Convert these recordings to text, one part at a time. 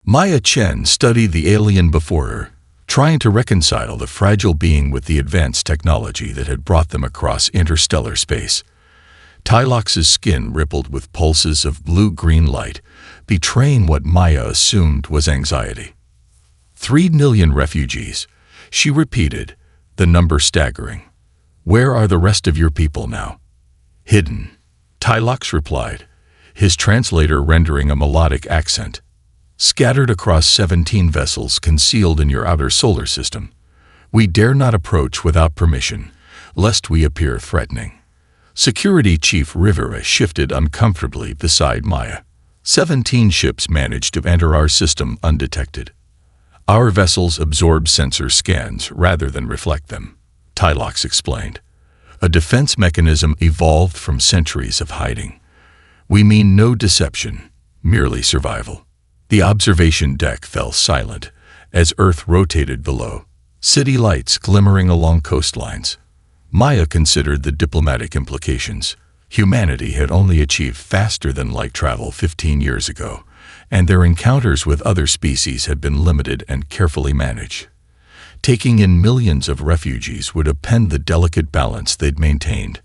Maya Chen studied the alien before her, trying to reconcile the fragile being with the advanced technology that had brought them across interstellar space. Tylox's skin rippled with pulses of blue-green light, betraying what Maya assumed was anxiety. 3 million refugees, she repeated, the number staggering. Where are the rest of your people now? Hidden, Tylox replied, his translator rendering a melodic accent. Scattered across 17 vessels concealed in your outer solar system. We dare not approach without permission, lest we appear threatening. Security Chief Rivera shifted uncomfortably beside Maya. 17 ships managed to enter our system undetected. Our vessels absorb sensor scans rather than reflect them, Tylox explained. A defense mechanism evolved from centuries of hiding. We mean no deception, merely survival. The observation deck fell silent as Earth rotated below, city lights glimmering along coastlines. Maya considered the diplomatic implications. Humanity had only achieved faster-than-light travel 15 years ago, and their encounters with other species had been limited and carefully managed. Taking in millions of refugees would upend the delicate balance they'd maintained.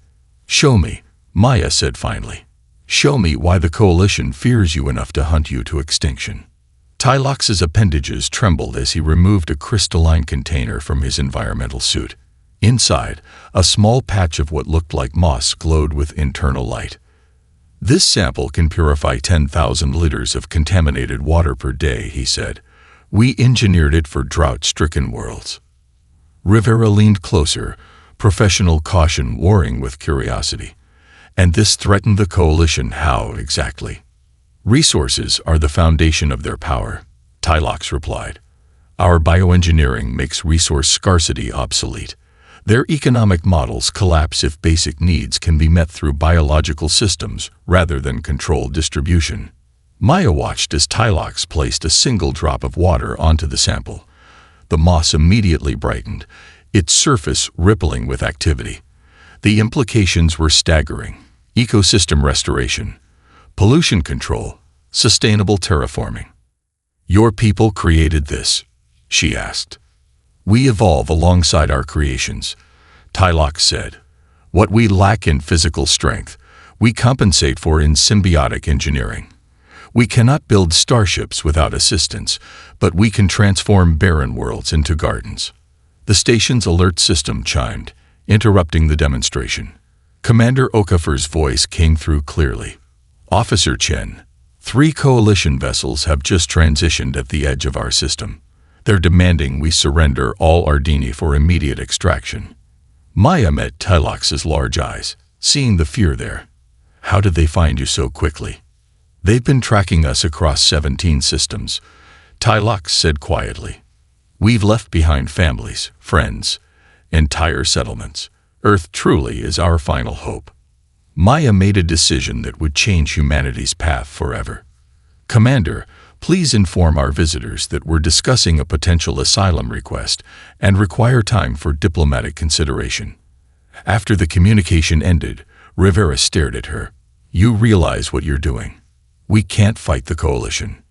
Show me, Maya said finally. Show me why the Coalition fears you enough to hunt you to extinction. Tylox's appendages trembled as he removed a crystalline container from his environmental suit. Inside, a small patch of what looked like moss glowed with internal light. This sample can purify 10,000 liters of contaminated water per day, he said. We engineered it for drought-stricken worlds. Rivera leaned closer, professional caution warring with curiosity. And this threatened the Coalition. How exactly? Resources are the foundation of their power, Tylox replied. Our bioengineering makes resource scarcity obsolete. Their economic models collapse if basic needs can be met through biological systems rather than controlled distribution. Maya watched as Tylox placed a single drop of water onto the sample. The moss immediately brightened, its surface rippling with activity. The implications were staggering. Ecosystem restoration, pollution control, sustainable terraforming. Your people created this, she asked. We evolve alongside our creations, Tylox said. What we lack in physical strength, we compensate for in symbiotic engineering. We cannot build starships without assistance, but we can transform barren worlds into gardens. The station's alert system chimed, interrupting the demonstration. Commander Okafor's voice came through clearly. Officer Chen, 3 Coalition vessels have just transitioned at the edge of our system. They're demanding we surrender all Ardini for immediate extraction. Maya met Tylox's large eyes, seeing the fear there. How did they find you so quickly? They've been tracking us across 17 systems, Tylox said quietly. We've left behind families, friends, entire settlements. Earth truly is our final hope. Maya made a decision that would change humanity's path forever. Commander, please inform our visitors that we're discussing a potential asylum request and require time for diplomatic consideration. After the communication ended, Rivera stared at her. You realize what you're doing. We can't fight the Coalition.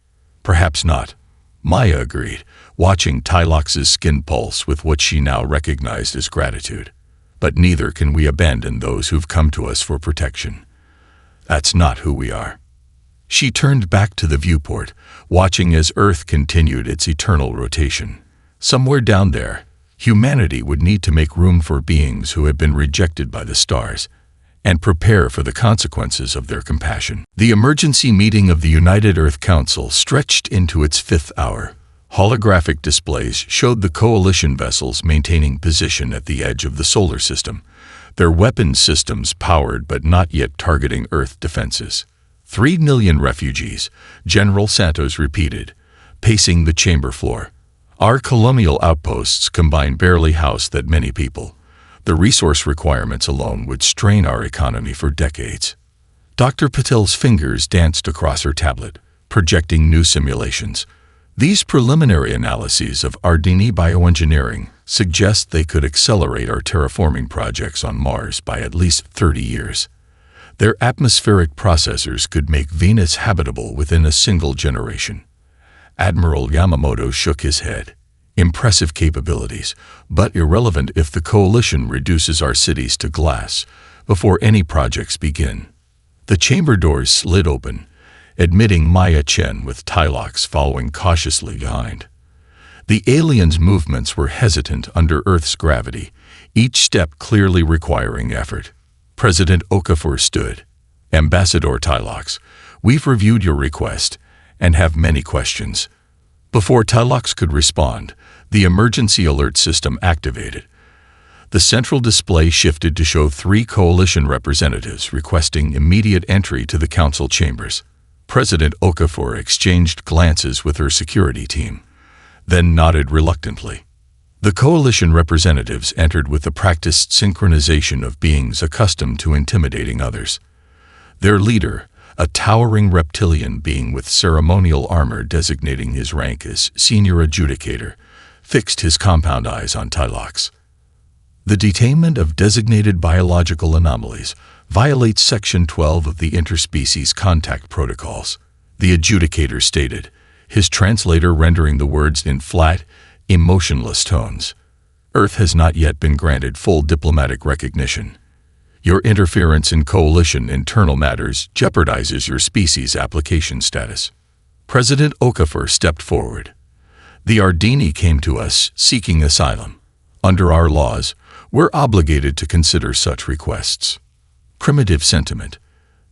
Perhaps not, Maya agreed, watching Tylox's skin pulse with what she now recognized as gratitude. But neither can we abandon those who've come to us for protection. That's not who we are. She turned back to the viewport, watching as Earth continued its eternal rotation. Somewhere down there, humanity would need to make room for beings who had been rejected by the stars, and prepare for the consequences of their compassion. The emergency meeting of the United Earth Council stretched into its 5th hour. Holographic displays showed the Coalition vessels maintaining position at the edge of the solar system, their weapons systems powered but not yet targeting Earth defenses. 3 million refugees, General Santos repeated, pacing the chamber floor. Our colonial outposts combine barely house that many people. The resource requirements alone would strain our economy for decades. Dr. Patel's fingers danced across her tablet, projecting new simulations. These preliminary analyses of Ardini bioengineering suggest they could accelerate our terraforming projects on Mars by at least 30 years. Their atmospheric processors could make Venus habitable within a single generation. Admiral Yamamoto shook his head. Impressive capabilities, but irrelevant if the coalition reduces our cities to glass before any projects begin. The chamber doors slid open, admitting Maya Chen with Tylox following cautiously behind. The aliens' movements were hesitant under Earth's gravity, each step clearly requiring effort. President Okafor stood. Ambassador Tylox, we've reviewed your request and have many questions. Before Tylox could respond, the emergency alert system activated. The central display shifted to show 3 coalition representatives requesting immediate entry to the council chambers. President Okafor exchanged glances with her security team, then nodded reluctantly. The coalition representatives entered with the practiced synchronization of beings accustomed to intimidating others. Their leader, a towering reptilian being with ceremonial armor designating his rank as Senior Adjudicator, fixed his compound eyes on Tylox. The detainment of designated biological anomalies violates Section 12 of the Interspecies Contact Protocols, the adjudicator stated, his translator rendering the words in flat, emotionless tones. Earth has not yet been granted full diplomatic recognition. Your interference in coalition internal matters jeopardizes your species' application status. President Okafor stepped forward. The Ardini came to us seeking asylum. Under our laws, we're obligated to consider such requests. Primitive sentiment,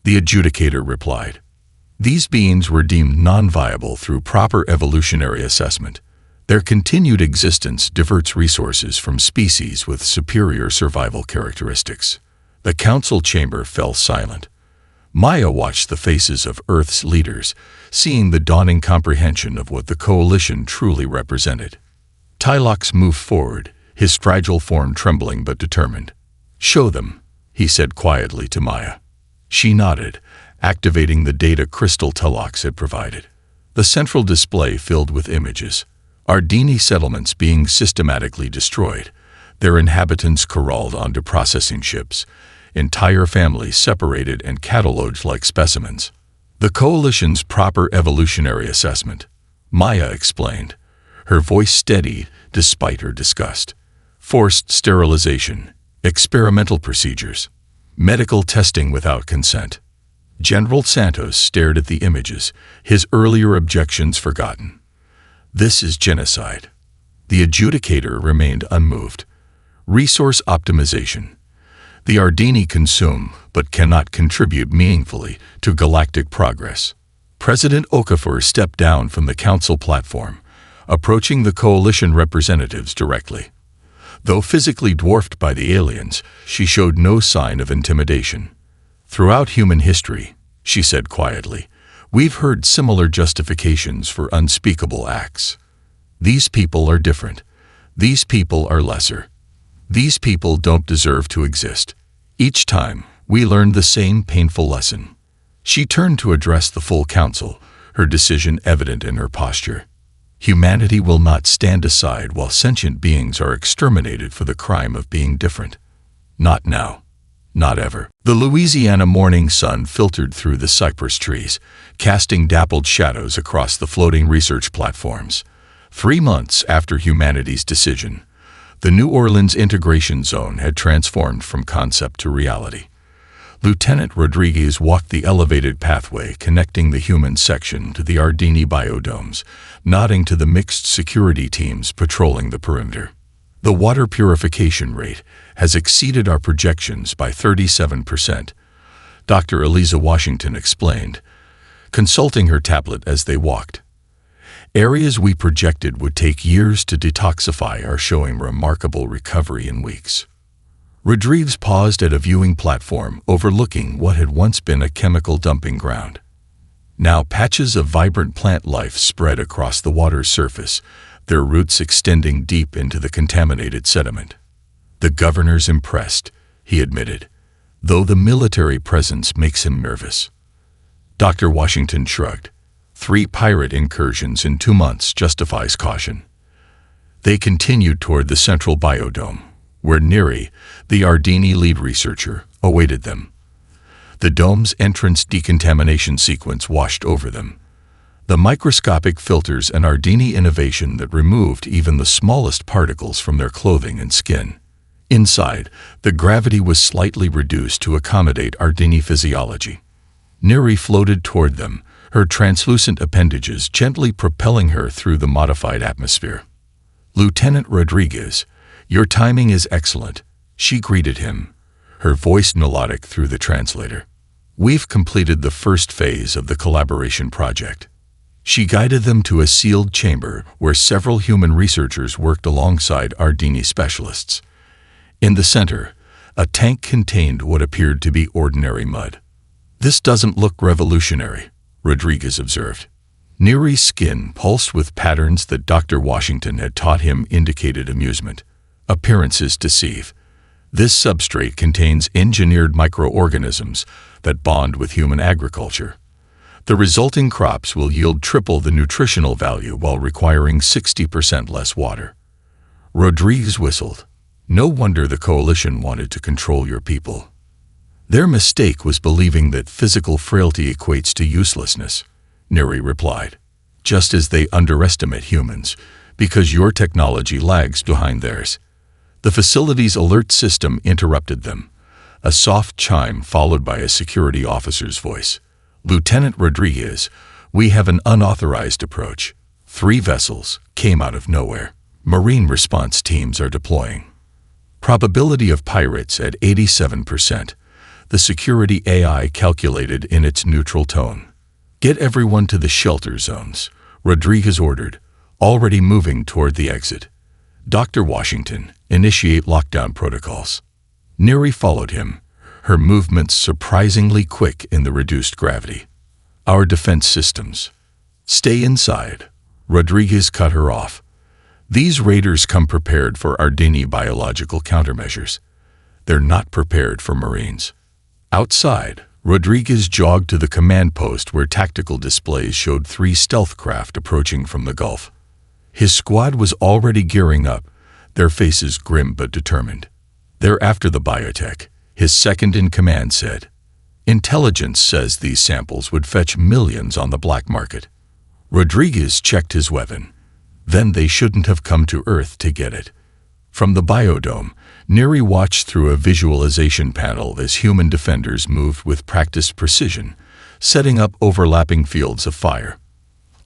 the adjudicator replied. These beings were deemed non-viable through proper evolutionary assessment. Their continued existence diverts resources from species with superior survival characteristics. The council chamber fell silent. Maya watched the faces of Earth's leaders, seeing the dawning comprehension of what the coalition truly represented. Tylox moved forward, his fragile form trembling but determined. "Show them," he said quietly to Maya. She nodded, activating the data crystal Tylox had provided. The central display filled with images. Ardini settlements being systematically destroyed, their inhabitants corralled onto processing ships, entire families separated and catalogued like specimens. The coalition's proper evolutionary assessment, Maya explained, her voice steady despite her disgust. Forced sterilization, experimental procedures, medical testing without consent. General Santos stared at the images, his earlier objections forgotten. This is genocide. The adjudicator remained unmoved. Resource optimization. The Ardini consume but cannot contribute meaningfully to galactic progress. President Okafor stepped down from the council platform, approaching the coalition representatives directly. Though physically dwarfed by the aliens, she showed no sign of intimidation. Throughout human history, she said quietly, we've heard similar justifications for unspeakable acts. These people are different. These people are lesser. These people don't deserve to exist. Each time, we learned the same painful lesson. She turned to address the full council, her decision evident in her posture. Humanity will not stand aside while sentient beings are exterminated for the crime of being different. Not now. Not ever. The Louisiana morning sun filtered through the cypress trees, casting dappled shadows across the floating research platforms. 3 months after humanity's decision, the New Orleans integration zone had transformed from concept to reality. Lieutenant Rodriguez walked the elevated pathway connecting the human section to the Ardini biodomes, nodding to the mixed security teams patrolling the perimeter. The water purification rate has exceeded our projections by 37%, Dr. Eliza Washington explained, consulting her tablet as they walked. Areas we projected would take years to detoxify are showing remarkable recovery in weeks. Rodriguez paused at a viewing platform overlooking what had once been a chemical dumping ground. Now patches of vibrant plant life spread across the water's surface, their roots extending deep into the contaminated sediment. The governor's impressed, he admitted, though the military presence makes him nervous. Dr. Washington shrugged. 3 pirate incursions in 2 months justifies caution. They continued toward the central biodome, where Neri, the Ardini lead researcher, awaited them. The dome's entrance decontamination sequence washed over them. The microscopic filters and Ardini innovation that removed even the smallest particles from their clothing and skin. Inside, the gravity was slightly reduced to accommodate Ardini physiology. Neri floated toward them, her translucent appendages gently propelling her through the modified atmosphere. "Lieutenant Rodriguez, your timing is excellent," she greeted him, her voice melodic through the translator. "We've completed the first phase of the collaboration project." She guided them to a sealed chamber where several human researchers worked alongside Ardini specialists. In the center, a tank contained what appeared to be ordinary mud. "This doesn't look revolutionary," Rodriguez observed. Neri's skin pulsed with patterns that Dr. Washington had taught him indicated amusement. "Appearances deceive. This substrate contains engineered microorganisms that bond with human agriculture. The resulting crops will yield triple the nutritional value while requiring 60% less water." Rodriguez whistled. "No wonder the coalition wanted to control your people. Their mistake was believing that physical frailty equates to uselessness," Neri replied. "Just as they underestimate humans, because your technology lags behind theirs." The facility's alert system interrupted them, a soft chime followed by a security officer's voice. "Lieutenant Rodriguez, we have an unauthorized approach." 3 vessels came out of nowhere. "Marine response teams are deploying. Probability of pirates at 87%. The security AI calculated in its neutral tone. "Get everyone to the shelter zones," Rodriguez ordered, already moving toward the exit. "Dr. Washington, initiate lockdown protocols." Neri followed him, her movements surprisingly quick in the reduced gravity. "Our defense systems." "Stay inside," Rodriguez cut her off. "These raiders come prepared for Ardini biological countermeasures. They're not prepared for Marines." Outside, Rodriguez jogged to the command post where tactical displays showed 3 stealth craft approaching from the Gulf. His squad was already gearing up, their faces grim but determined. "They're after the biotech," his second-in-command said. "Intelligence says these samples would fetch millions on the black market." Rodriguez checked his weapon. Then they shouldn't have come to Earth to get it. From the biodome, Neri watched through a visualization panel as human defenders moved with practiced precision, setting up overlapping fields of fire.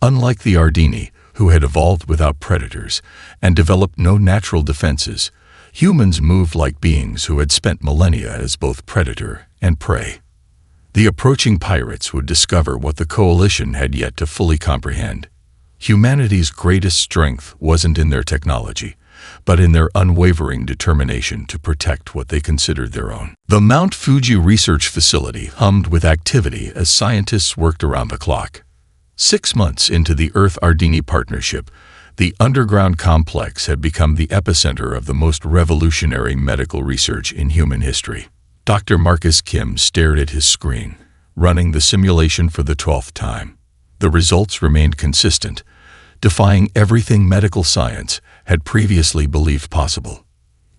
Unlike the Ardini, who had evolved without predators and developed no natural defenses, humans moved like beings who had spent millennia as both predator and prey. The approaching pirates would discover what the coalition had yet to fully comprehend. Humanity's greatest strength wasn't in their technology, but in their unwavering determination to protect what they considered their own. The Mount Fuji research facility hummed with activity as scientists worked around the clock. 6 months into the Earth-Ardini partnership, the underground complex had become the epicenter of the most revolutionary medical research in human history. Dr. Marcus Kim stared at his screen, running the simulation for the 12th time. The results remained consistent, defying everything medical science had previously believed possible.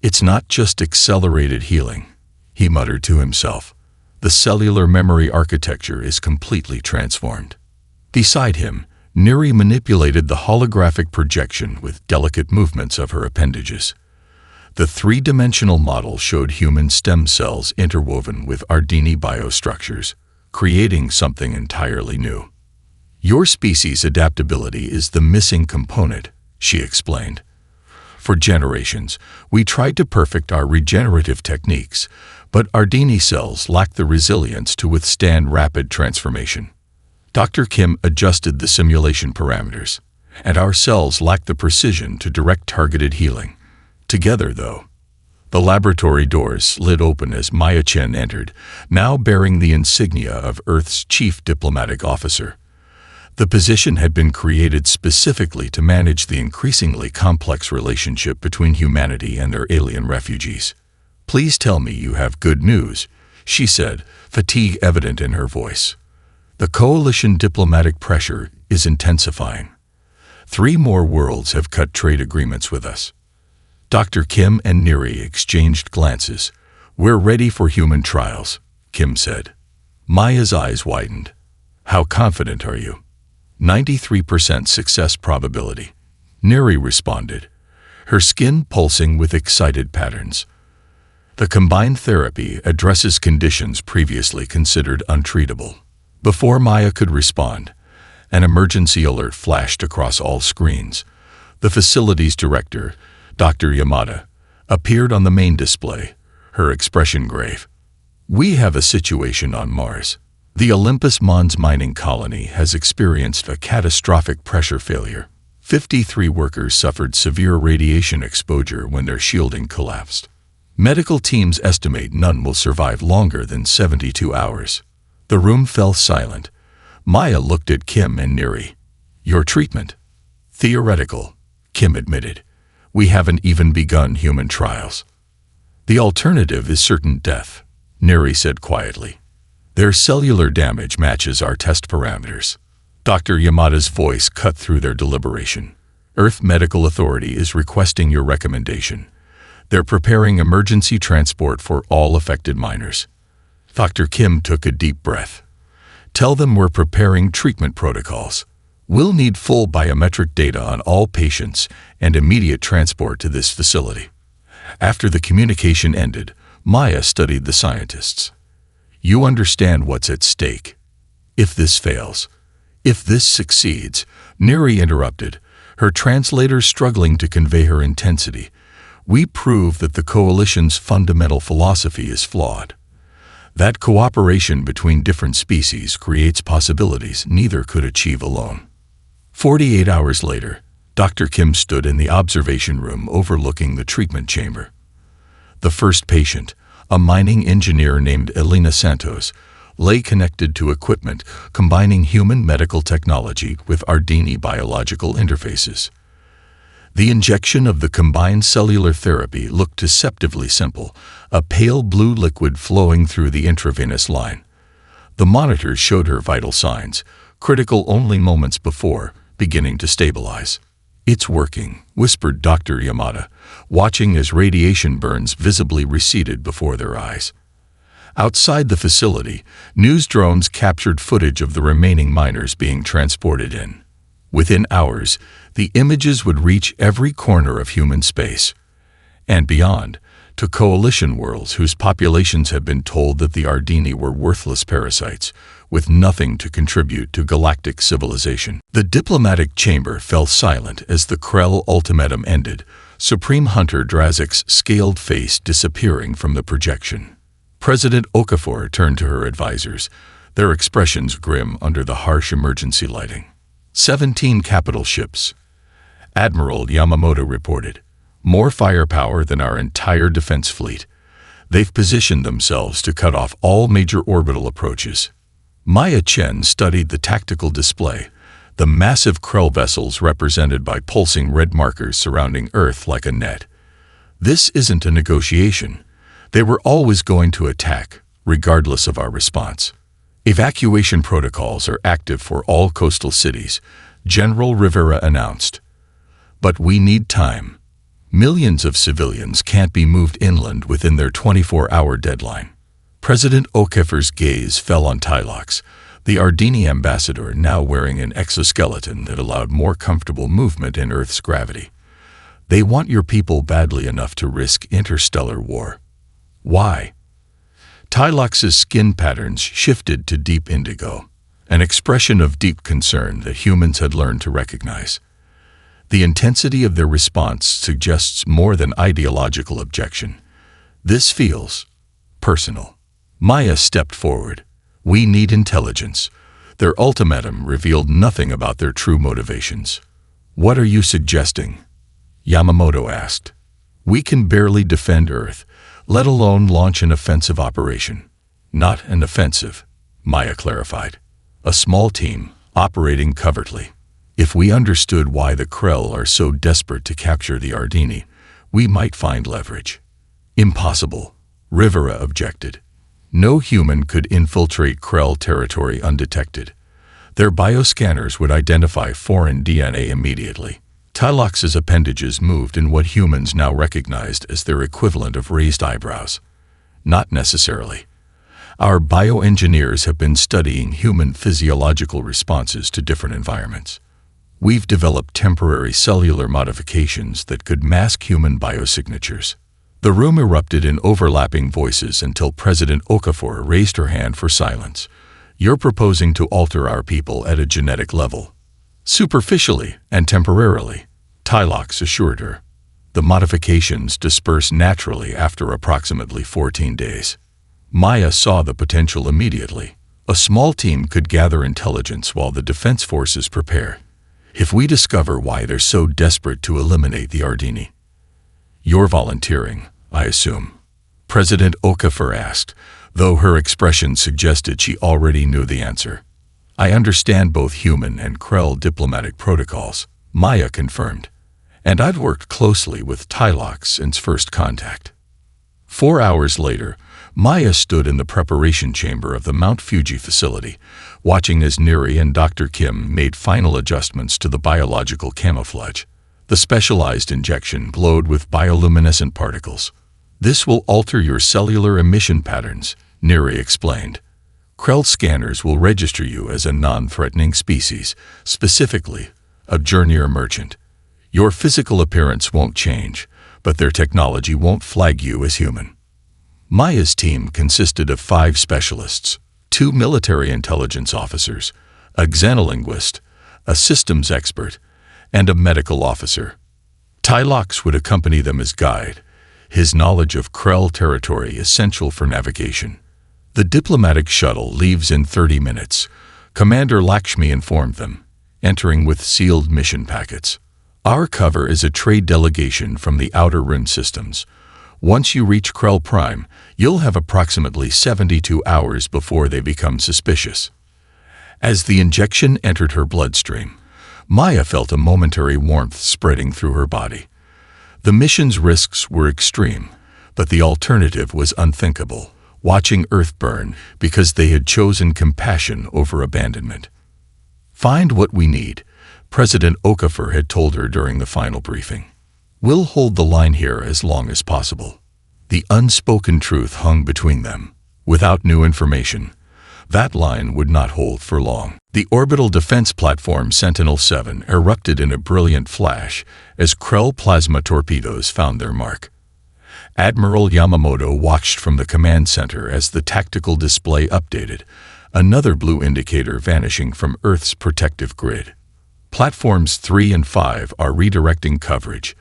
"It's not just accelerated healing," he muttered to himself. "The cellular memory architecture is completely transformed." Beside him, Neri manipulated the holographic projection with delicate movements of her appendages. The 3-dimensional model showed human stem cells interwoven with Ardini biostructures, creating something entirely new. "Your species' adaptability is the missing component," she explained. "For generations, we tried to perfect our regenerative techniques, but Ardini cells lack the resilience to withstand rapid transformation." Dr. Kim adjusted the simulation parameters, and our cells lack the precision to direct targeted healing. Together, though. The laboratory doors slid open as Maya Chen entered, now bearing the insignia of Earth's chief diplomatic officer. The position had been created specifically to manage the increasingly complex relationship between humanity and their alien refugees. "Please tell me you have good news," she said, fatigue evident in her voice. "The coalition diplomatic pressure is intensifying. 3 more worlds have cut trade agreements with us." Dr. Kim and Neri exchanged glances. "We're ready for human trials," Kim said. Maya's eyes widened. "How confident are you?" 93% success probability. Neri responded, her skin pulsing with excited patterns. The combined therapy addresses conditions previously considered untreatable. Before Maya could respond, an emergency alert flashed across all screens. The facility's director, Dr. Yamada, appeared on the main display, her expression grave. We have a situation on Mars. The Olympus Mons mining colony has experienced a catastrophic pressure failure. 53 workers suffered severe radiation exposure when their shielding collapsed. Medical teams estimate none will survive longer than 72 hours. The room fell silent. Maya looked at Kim and Neri. Your treatment? Theoretical, Kim admitted. We haven't even begun human trials. The alternative is certain death, Neri said quietly. Their cellular damage matches our test parameters. Dr. Yamada's voice cut through their deliberation. Earth Medical Authority is requesting your recommendation. They're preparing emergency transport for all affected miners. Dr. Kim took a deep breath. Tell them we're preparing treatment protocols. We'll need full biometric data on all patients and immediate transport to this facility. After the communication ended, Maya studied the scientists. You understand what's at stake. If this fails, if this succeeds, Neri interrupted, her translator struggling to convey her intensity. We prove that the coalition's fundamental philosophy is flawed. That cooperation between different species creates possibilities neither could achieve alone. 48 hours later, Dr. Kim stood in the observation room overlooking the treatment chamber. The first patient, a mining engineer named Elena Santos, lay connected to equipment combining human medical technology with Ardini biological interfaces. The injection of the combined cellular therapy looked deceptively simple, a pale blue liquid flowing through the intravenous line. The monitors showed her vital signs, critical only moments before, beginning to stabilize. It's working, whispered Dr. Yamada, watching as radiation burns visibly receded before their eyes. Outside the facility, news drones captured footage of the remaining miners being transported in. Within hours, the images would reach every corner of human space, and beyond, to coalition worlds whose populations had been told that the Ardini were worthless parasites, with nothing to contribute to galactic civilization. The diplomatic chamber fell silent as the Krell ultimatum ended, Supreme Hunter Drazik's scaled face disappearing from the projection. President Okafor turned to her advisors, their expressions grim under the harsh emergency lighting. 17 capital ships. Admiral Yamamoto reported. More firepower than our entire defense fleet. They've positioned themselves to cut off all major orbital approaches. Maya Chen studied the tactical display, the massive Krell vessels represented by pulsing red markers surrounding Earth like a net. This isn't a negotiation. They were always going to attack, regardless of our response. Evacuation protocols are active for all coastal cities, General Rivera announced. But we need time. Millions of civilians can't be moved inland within their 24-hour deadline. President Okafor's gaze fell on Tylox, the Ardini ambassador now wearing an exoskeleton that allowed more comfortable movement in Earth's gravity. They want your people badly enough to risk interstellar war. Why? Tylox's skin patterns shifted to deep indigo, an expression of deep concern that humans had learned to recognize. The intensity of their response suggests more than ideological objection. This feels personal. Maya stepped forward. We need intelligence. Their ultimatum revealed nothing about their true motivations. What are you suggesting? Yamamoto asked. We can barely defend Earth, let alone launch an offensive operation. Not an offensive, Maya clarified. A small team, operating covertly. If we understood why the Krell are so desperate to capture the Ardini, we might find leverage. Impossible, Rivera objected. No human could infiltrate Krell territory undetected. Their bioscanners would identify foreign DNA immediately. Tylox's appendages moved in what humans now recognized as their equivalent of raised eyebrows. Not necessarily. Our bioengineers have been studying human physiological responses to different environments. We've developed temporary cellular modifications that could mask human biosignatures. The room erupted in overlapping voices until President Okafor raised her hand for silence. You're proposing to alter our people at a genetic level. Superficially and temporarily, Tylox assured her. The modifications disperse naturally after approximately 14 days. Maya saw the potential immediately. A small team could gather intelligence while the defense forces prepare. If we discover why they're so desperate to eliminate the Ardini. You're volunteering, I assume? President Okafor asked, though her expression suggested she already knew the answer. I understand both human and Krell diplomatic protocols, Maya confirmed. And I've worked closely with Tylox since first contact. 4 hours later, Maya stood in the preparation chamber of the Mount Fuji facility, watching as Neri and Dr. Kim made final adjustments to the biological camouflage. The specialized injection glowed with bioluminescent particles. This will alter your cellular emission patterns, Neri explained. Krell scanners will register you as a non-threatening species, specifically a journeyer merchant. Your physical appearance won't change, but their technology won't flag you as human. Maya's team consisted of 5 specialists, 2 military intelligence officers, a xenolinguist, a systems expert, and a medical officer. Tylox would accompany them as guide, his knowledge of Krell territory essential for navigation. The diplomatic shuttle leaves in 30 minutes, Commander Lakshmi informed them, entering with sealed mission packets. Our cover is a trade delegation from the Outer Rim systems. Once you reach Krell Prime, you'll have approximately 72 hours before they become suspicious. As the injection entered her bloodstream, Maya felt a momentary warmth spreading through her body. The mission's risks were extreme, but the alternative was unthinkable, watching Earth burn because they had chosen compassion over abandonment. Find what we need, President Okafor had told her during the final briefing. We'll hold the line here as long as possible. The unspoken truth hung between them. Without new information, that line would not hold for long. The orbital defense platform Sentinel-7 erupted in a brilliant flash as Krell plasma torpedoes found their mark. Admiral Yamamoto watched from the command center as the tactical display updated, another blue indicator vanishing from Earth's protective grid. Platforms 3 and 5 are redirecting coverage,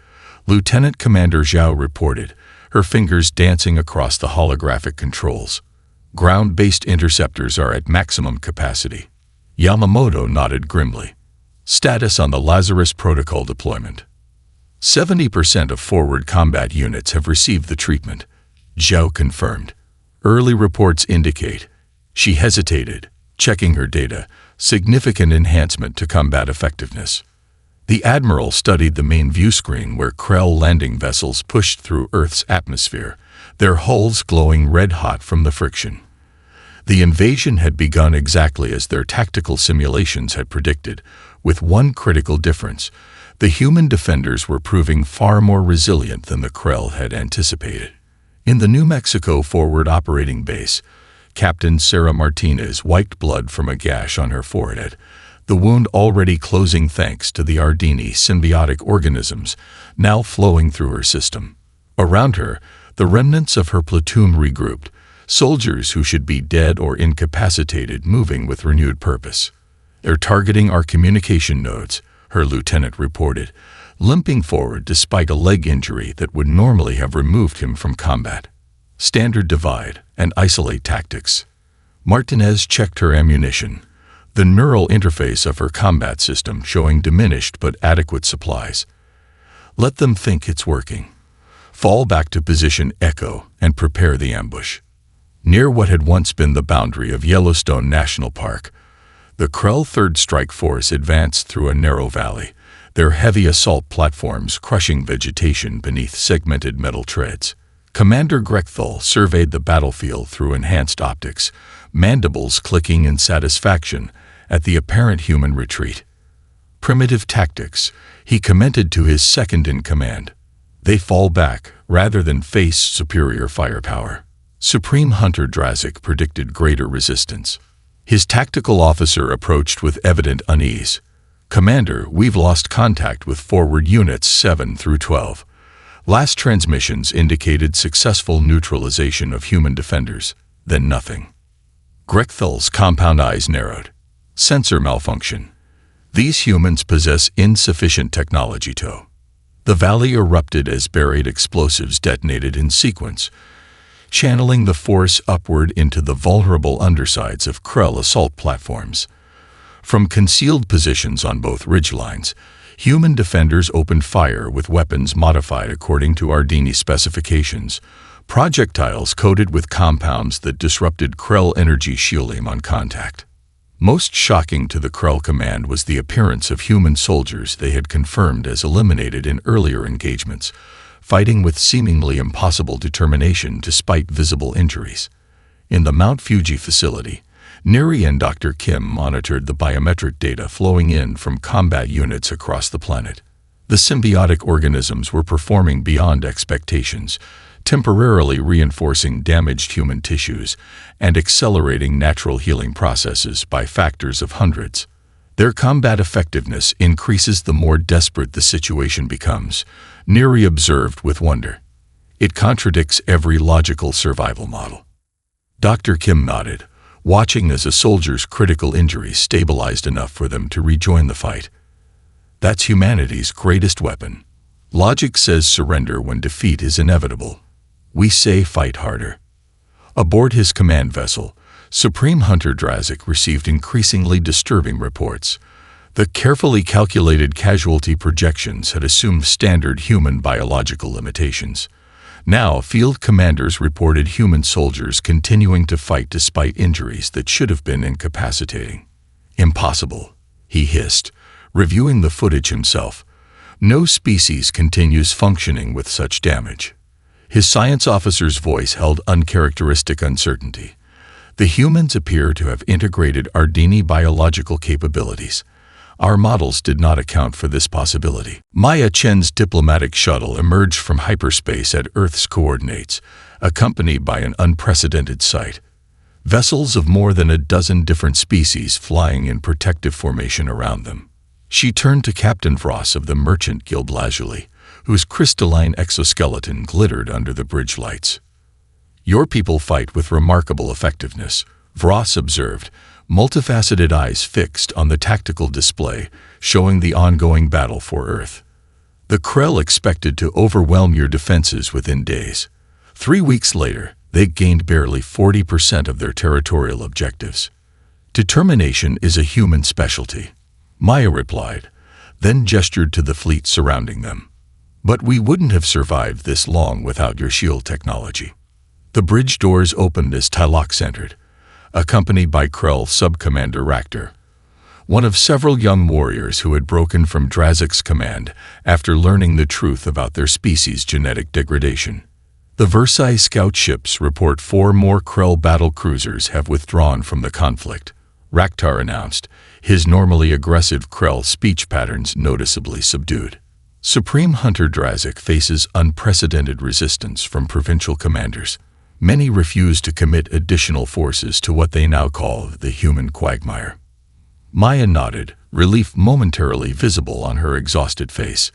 Lieutenant Commander Zhao reported, her fingers dancing across the holographic controls. Ground-based interceptors are at maximum capacity. Yamamoto nodded grimly. Status on the Lazarus Protocol deployment. 70% of forward combat units have received the treatment, Zhao confirmed. Early reports indicate. She hesitated, checking her data, significant enhancement to combat effectiveness. The Admiral studied the main view screen where Krell landing vessels pushed through Earth's atmosphere, their hulls glowing red-hot from the friction. The invasion had begun exactly as their tactical simulations had predicted, with one critical difference. The human defenders were proving far more resilient than the Krell had anticipated. In the New Mexico Forward Operating Base, Captain Sarah Martinez wiped blood from a gash on her forehead, the wound already closing thanks to the Ardini symbiotic organisms now flowing through her system. Around her, the remnants of her platoon regrouped, soldiers who should be dead or incapacitated moving with renewed purpose. They're targeting our communication nodes, her lieutenant reported, limping forward despite a leg injury that would normally have removed him from combat. Standard divide and isolate tactics. Martinez checked her ammunition, the neural interface of her combat system showing diminished but adequate supplies. Let them think it's working. Fall back to position Echo and prepare the ambush. Near what had once been the boundary of Yellowstone National Park, the Krell 3rd Strike Force advanced through a narrow valley, their heavy assault platforms crushing vegetation beneath segmented metal treads. Commander Grechthal surveyed the battlefield through enhanced optics, mandibles clicking in satisfaction at the apparent human retreat. Primitive tactics, he commented to his second-in-command. They fall back rather than face superior firepower. Supreme Hunter Drazik predicted greater resistance. His tactical officer approached with evident unease. "Commander, we've lost contact with forward units 7 through 12. Last transmissions indicated successful neutralization of human defenders, then nothing." Grechthel's compound eyes narrowed. "Sensor malfunction. These humans possess insufficient technology to." The valley erupted as buried explosives detonated in sequence, channeling the force upward into the vulnerable undersides of Krell assault platforms. From concealed positions on both ridgelines, human defenders opened fire with weapons modified according to Ardini specifications, projectiles coated with compounds that disrupted Krell energy shielding on contact. Most shocking to the Krell command was the appearance of human soldiers they had confirmed as eliminated in earlier engagements, fighting with seemingly impossible determination despite visible injuries. In the Mount Fuji facility, Neri and Dr. Kim monitored the biometric data flowing in from combat units across the planet. The symbiotic organisms were performing beyond expectations, temporarily reinforcing damaged human tissues and accelerating natural healing processes by factors of hundreds. Their combat effectiveness increases the more desperate the situation becomes, Neri observed with wonder. It contradicts every logical survival model. Dr. Kim nodded, watching as a soldier's critical injuries stabilized enough for them to rejoin the fight. That's humanity's greatest weapon. Logic says surrender when defeat is inevitable. We say fight harder. Aboard his command vessel, Supreme Hunter Drazik received increasingly disturbing reports. The carefully calculated casualty projections had assumed standard human biological limitations. Now, field commanders reported human soldiers continuing to fight despite injuries that should have been incapacitating. "Impossible," he hissed, reviewing the footage himself. "No species continues functioning with such damage." His science officer's voice held uncharacteristic uncertainty. "The humans appear to have integrated Ardini biological capabilities. Our models did not account for this possibility." Maya Chen's diplomatic shuttle emerged from hyperspace at Earth's coordinates, accompanied by an unprecedented sight. Vessels of more than a dozen different species flying in protective formation around them. She turned to Captain Vross of the Merchant Guild Lazuli, whose crystalline exoskeleton glittered under the bridge lights. "Your people fight with remarkable effectiveness," Vross observed, multifaceted eyes fixed on the tactical display, showing the ongoing battle for Earth. "The Krell expected to overwhelm your defenses within days. 3 weeks later, they gained barely 40% of their territorial objectives. Determination is a human specialty," Maya replied, then gestured to the fleet surrounding them. "But we wouldn't have survived this long without your shield technology." The bridge doors opened as Tylox entered, accompanied by Krell Subcommander Ractor, one of several young warriors who had broken from Drazik's command after learning the truth about their species' genetic degradation. "The Versailles scout ships report 4 more Krell battle cruisers have withdrawn from the conflict," Ractor announced, his normally aggressive Krell speech patterns noticeably subdued. Supreme Hunter Drazik faces unprecedented resistance from provincial commanders. Many refuse to commit additional forces to what they now call the human quagmire. Maya nodded, relief momentarily visible on her exhausted face.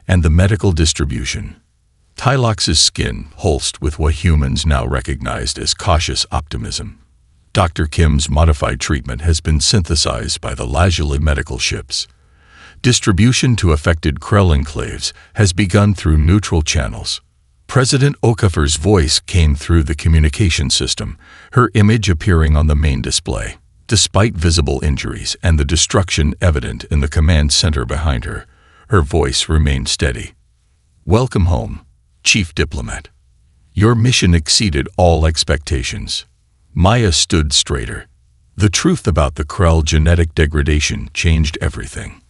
"And the medical distribution." Tylox's skin pulsed with what humans now recognized as cautious optimism. "Dr. Kim's modified treatment has been synthesized by the Lazuli medical ships. Distribution to affected Krell enclaves has begun through neutral channels." President Okafor's voice came through the communication system, her image appearing on the main display. Despite visible injuries and the destruction evident in the command center behind her, her voice remained steady. "Welcome home, Chief Diplomat. Your mission exceeded all expectations." Maya stood straighter. The truth about the Krell genetic degradation changed everything.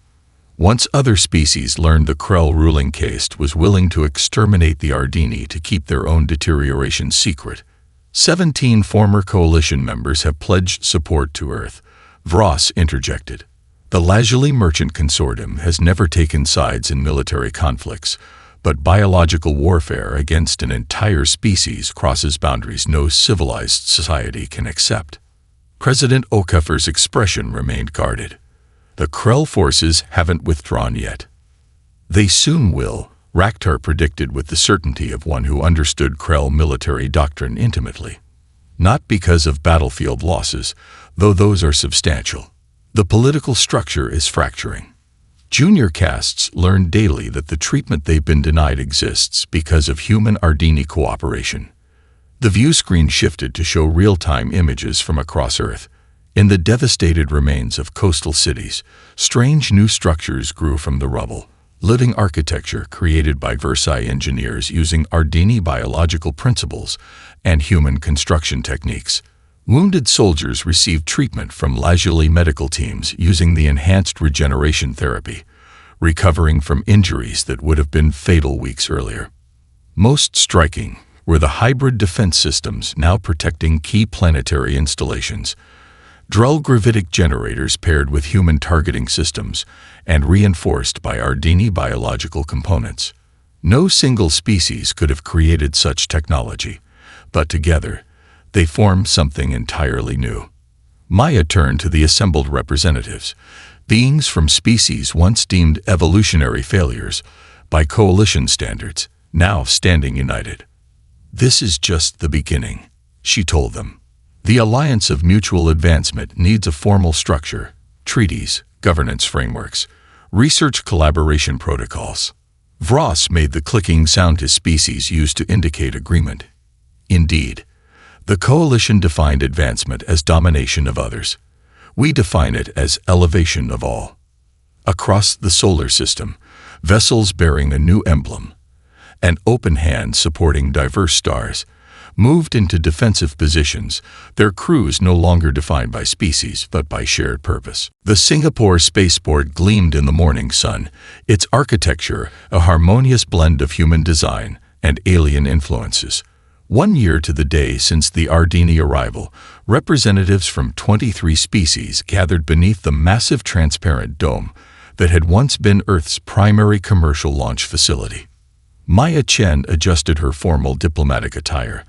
Once other species learned the Krell ruling caste was willing to exterminate the Ardini to keep their own deterioration secret. 17 former coalition members have pledged support to Earth, Vross interjected. "The Lazuli Merchant Consortium has never taken sides in military conflicts, But biological warfare against an entire species crosses boundaries no civilized society can accept. President Okafor's expression remained guarded. The Krell forces haven't withdrawn yet. They soon will, Rakhtar predicted with the certainty of one who understood Krell military doctrine intimately. Not because of battlefield losses, though those are substantial. The political structure is fracturing. Junior castes learn daily that the treatment they've been denied exists because of human Ardini cooperation. The view screen shifted to show real-time images from across Earth. In the devastated remains of coastal cities, strange new structures grew from the rubble. Living architecture created by Versailles engineers using Ardini biological principles and human construction techniques. Wounded soldiers received treatment from Lazuli medical teams using the enhanced regeneration therapy, recovering from injuries that would have been fatal weeks earlier. Most striking were the hybrid defense systems now protecting key planetary installations. Drell gravitic generators paired with human targeting systems and reinforced by Ardini biological components. No single species could have created such technology, but together, they form something entirely new. Maya turned to the assembled representatives, beings from species once deemed evolutionary failures by coalition standards, now standing united. "This is just the beginning," she told them. "The alliance of mutual advancement needs a formal structure, treaties, governance frameworks, research collaboration protocols." Vross made the clicking sound his species used to indicate agreement. Indeed, the coalition defined advancement as domination of others. We define it as elevation of all. Across the solar system, vessels bearing a new emblem, an open hand supporting diverse stars, moved into defensive positions, their crews no longer defined by species but by shared purpose. The Singapore spaceport gleamed in the morning sun, its architecture a harmonious blend of human design and alien influences. 1 year to the day since the Ardini arrival, representatives from 23 species gathered beneath the massive transparent dome that had once been Earth's primary commercial launch facility. Maya Chen adjusted her formal diplomatic attire.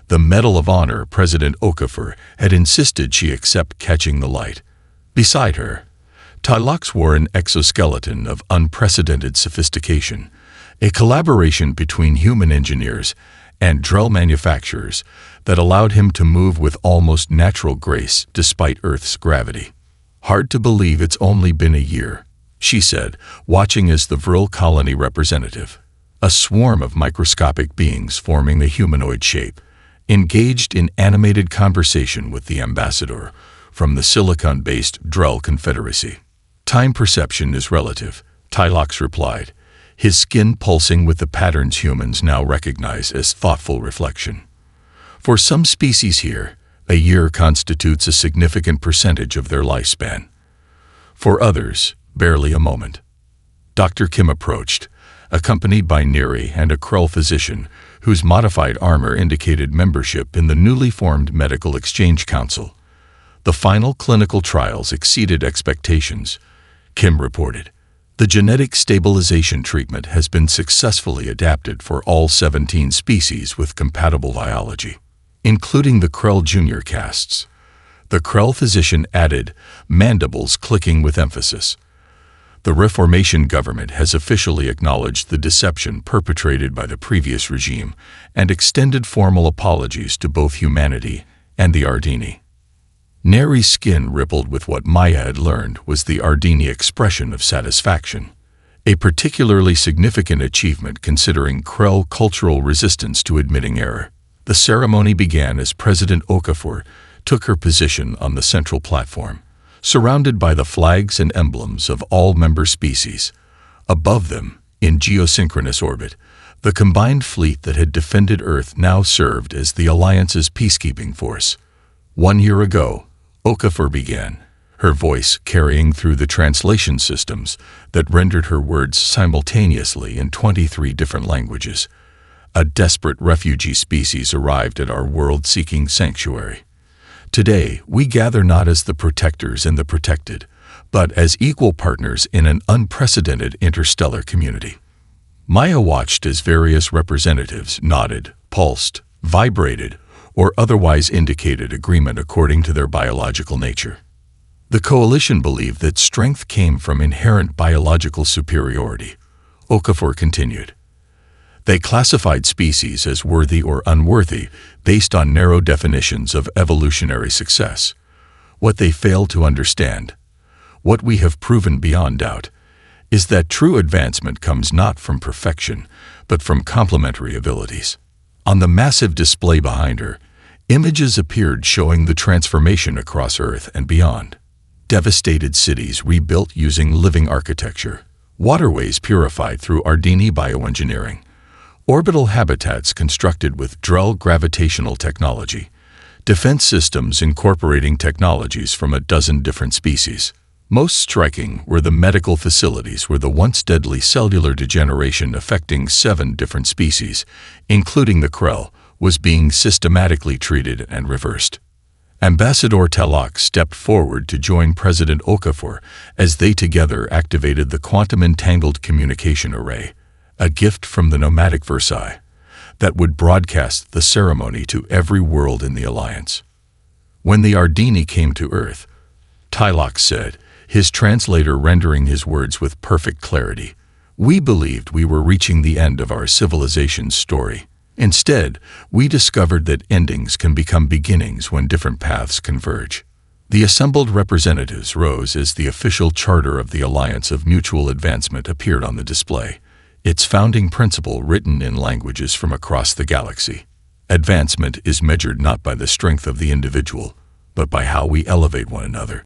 The Medal of Honor President Okafor had insisted she accept catching the light. Beside her, Tylox wore an exoskeleton of unprecedented sophistication, a collaboration between human engineers and Drell manufacturers that allowed him to move with almost natural grace despite Earth's gravity. "Hard to believe it's only been a year," she said, watching as the Vril colony representative, a swarm of microscopic beings forming the humanoid shape, engaged in animated conversation with the ambassador from the silicon-based Drell Confederacy. "Time perception is relative," Tylox replied, his skin pulsing with the patterns humans now recognize as thoughtful reflection. "For some species here, a year constitutes a significant percentage of their lifespan. For others, barely a moment." Dr. Kim approached, accompanied by Neri and a Krell physician whose modified armor indicated membership in the newly formed Medical Exchange Council. "The final clinical trials exceeded expectations," Kim reported. "The genetic stabilization treatment has been successfully adapted for all 17 species with compatible biology, including the Krell junior castes." The Krell physician added, mandibles clicking with emphasis. "The Reformation government has officially acknowledged the deception perpetrated by the previous regime and extended formal apologies to both humanity and the Ardini." Neri's skin rippled with what Maya had learned was the Ardini expression of satisfaction, a particularly significant achievement considering Krell cultural resistance to admitting error. The ceremony began as President Okafor took her position on the central platform, surrounded by the flags and emblems of all member species. Above them, in geosynchronous orbit, the combined fleet that had defended Earth now served as the Alliance's peacekeeping force. 1 year ago, Okafor began, her voice carrying through the translation systems that rendered her words simultaneously in 23 different languages. "A desperate refugee species arrived at our world-seeking sanctuary. Today, we gather not as the protectors and the protected, but as equal partners in an unprecedented interstellar community. Maya watched as various representatives nodded, pulsed, vibrated, or otherwise indicated agreement according to their biological nature. The coalition believed that strength came from inherent biological superiority. Okafor continued. They classified species as worthy or unworthy based on narrow definitions of evolutionary success. What they failed to understand, what we have proven beyond doubt, is that true advancement comes not from perfection, but from complementary abilities. On the massive display behind her, images appeared showing the transformation across Earth and beyond. Devastated cities rebuilt using living architecture, waterways purified through Ardini bioengineering, orbital habitats constructed with Drell gravitational technology, defense systems incorporating technologies from a dozen different species. Most striking were the medical facilities where the once deadly cellular degeneration affecting 7 different species, including the Krell, was being systematically treated and reversed. Ambassador Telok stepped forward to join President Okafor as they together activated the Quantum Entangled Communication Array, a gift from the nomadic Versailles, that would broadcast the ceremony to every world in the Alliance. When the Ardini came to Earth, Tylok said, his translator rendering his words with perfect clarity, "We believed we were reaching the end of our civilization's story. Instead, we discovered that endings can become beginnings when different paths converge." The assembled representatives rose as the official charter of the Alliance of Mutual Advancement appeared on the display, its founding principle written in languages from across the galaxy. Advancement is measured not by the strength of the individual, but by how we elevate one another.